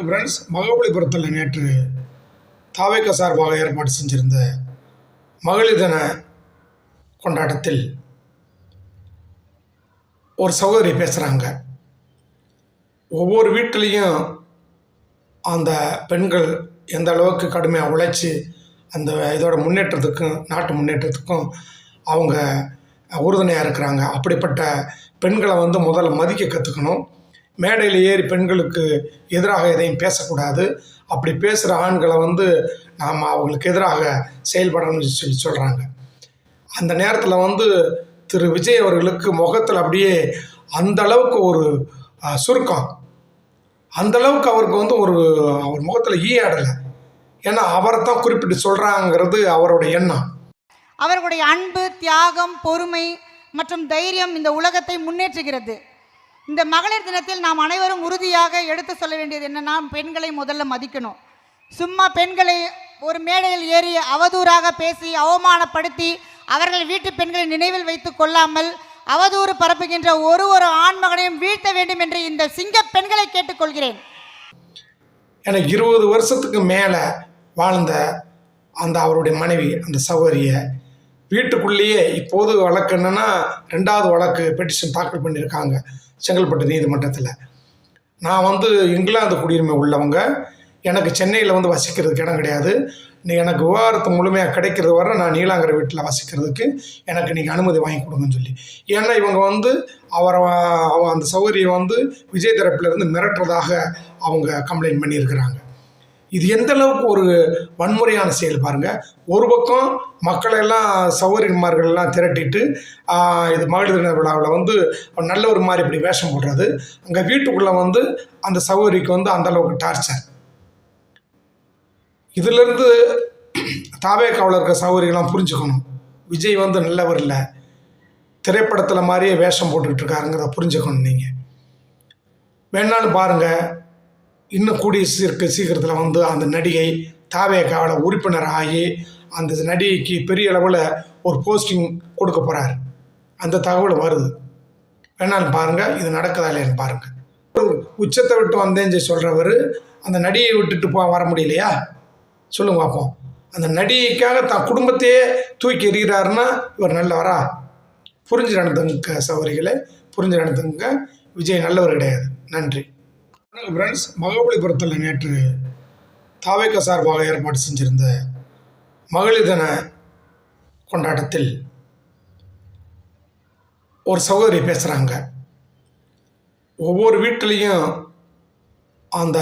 Friends, மகாபலிபுரத்தில் நேற்று தாவேக சார்பாக ஏற்பாடு செஞ்சிருந்த மகளிர் தின கொண்டாட்டத்தில் ஒரு சகோதரி பேசுகிறாங்க. ஒவ்வொரு வீட்டிலையும் அந்த பெண்கள் எந்த அளவுக்கு கடுமையாக உழைச்சி அந்த இதோட முன்னேற்றத்துக்கும் நாட்டு முன்னேற்றத்துக்கும் அவங்க உறுதுணையாக இருக்கிறாங்க. அப்படிப்பட்ட பெண்களை முதல்ல மதிக்க கற்றுக்கணும். மேடையில் ஏறி பெண்களுக்கு எதிராக எதையும் பேசக்கூடாது. அப்படி பேசுகிற ஆண்களை நாம் அவங்களுக்கு எதிராக செயல்படணும்னு சொல்கிறாங்க. அந்த நேரத்தில் திரு விஜய் அவர்களுக்கு முகத்தில் அப்படியே அந்த அளவுக்கு ஒரு சுருக்கம், அந்தளவுக்கு அவருக்கு அவர் முகத்தில் ஈயாடலை. ஏன்னா அவரை தான் குறிப்பிட்டு சொல்கிறாங்கிறது அவருடைய எண்ணம். அவர்களுடைய அன்பு, தியாகம், பொறுமை மற்றும் தைரியம் இந்த உலகத்தை முன்னேற்றுகிறது. இந்த மகளிர் தினத்தில் நாம் அனைவரும் உறுதியாக எடுத்து சொல்ல வேண்டியது என்னன்னா, பெண்களை முதல்ல மதிக்கணும். சும்மா பெண்களை ஒரு மேடையில் ஏறி அவதூறாக பேசி அவமானப்படுத்தி அவர்கள் வீட்டு பெண்களை நினைவில் வைத்து கொள்ளாமல் அவதூறு பரப்புகின்ற ஒரு ஆண்மகனையும் வீழ்த்த வேண்டும் என்று இந்த சிங்க பெண்களை கேட்டுக்கொள்கிறேன். எனக்கு 20 வருஷத்துக்கு மேலே வாழ்ந்த அவருடைய மனைவி, அந்த சகோதரியை வீட்டுக்குள்ளேயே இப்போது வழக்கு என்னென்னா 2வது வழக்கு பெட்டிஷன் தாக்கல் பண்ணியிருக்காங்க செங்கல்பட்டு நீதிமன்றத்தில். நான் இங்கிலாந்து குடியுரிமை உள்ளவங்க, எனக்கு சென்னையில் வசிக்கிறதுக்கு இடம் கிடையாது. எனக்கு விவகாரத்து முழுமையாக கிடைக்கிறது வர நான் நீலாங்கரை வீட்டில் வசிக்கிறதுக்கு எனக்கு நீங்கள் அனுமதி வாங்கி கொடுங்கன்னு சொல்லி. ஏன்னா இவங்க அந்த சௌகரியை விஜய் தரப்பிலிருந்து மிரட்டுறதாக அவங்க கம்ப்ளைண்ட் பண்ணியிருக்கிறாங்க. இது எந்த அளவுக்கு ஒரு வன்முறையான செயல் பாருங்கள். ஒரு பக்கம் மக்களெல்லாம் சௌகரியமார்களெல்லாம் திரட்டிட்டு இது மகளிர் தின விழாவில் நல்ல ஒரு மாதிரி இப்படி வேஷம் போடுறது, அங்கே வீட்டுக்குள்ளே அந்த சௌகரிக்கு அந்த அளவுக்கு டார்ச்சர். இதிலிருந்து தாவேக்காவில் இருக்க சௌகரியெல்லாம் புரிஞ்சுக்கணும். விஜய் நல்லவர் இல்லை, திரைப்படத்தில் மாதிரியே வேஷம் போட்டுக்கிட்டு இருக்காருங்கிறத புரிஞ்சுக்கணும். நீங்கள் வேணாலும் பாருங்கள், இன்னும் கூடிய சீக்கிரத்தில் அந்த நடிகை தாவேக்காவில் உறுப்பினர் ஆகி அந்த நடிகைக்கு பெரிய அளவில் ஒரு போஸ்டிங் கொடுக்க போகிறார். அந்த தகவல் வருது, வேணாலும் பாருங்கள். இது நடக்குதா இல்லைன்னு பாருங்கள். உச்சத்தை விட்டு வந்தேன்னு சொல்கிறவர் அந்த நடிகையை விட்டுட்டு வர முடியலையா? சொல்லுங்க பார்ப்போம். அந்த நடிகைக்காக தான் குடும்பத்தையே தூக்கி எறிகிறாருன்னா இவர் நல்லவரா? புரிஞ்சு நடந்துங்க சௌகரிகளை, புரிஞ்சு நடந்துங்க. விஜய் நல்லவர் கிடையாது. நன்றி. ஃப்ரெண்ட்ஸ், மகாபலிபுரத்தில் நேற்று தாவேக சார்பாக ஏற்பாடு செஞ்சிருந்த மகளிர் தின கொண்டாட்டத்தில் ஒரு சகோதரி பேசுகிறாங்க. ஒவ்வொரு வீட்டிலையும் அந்த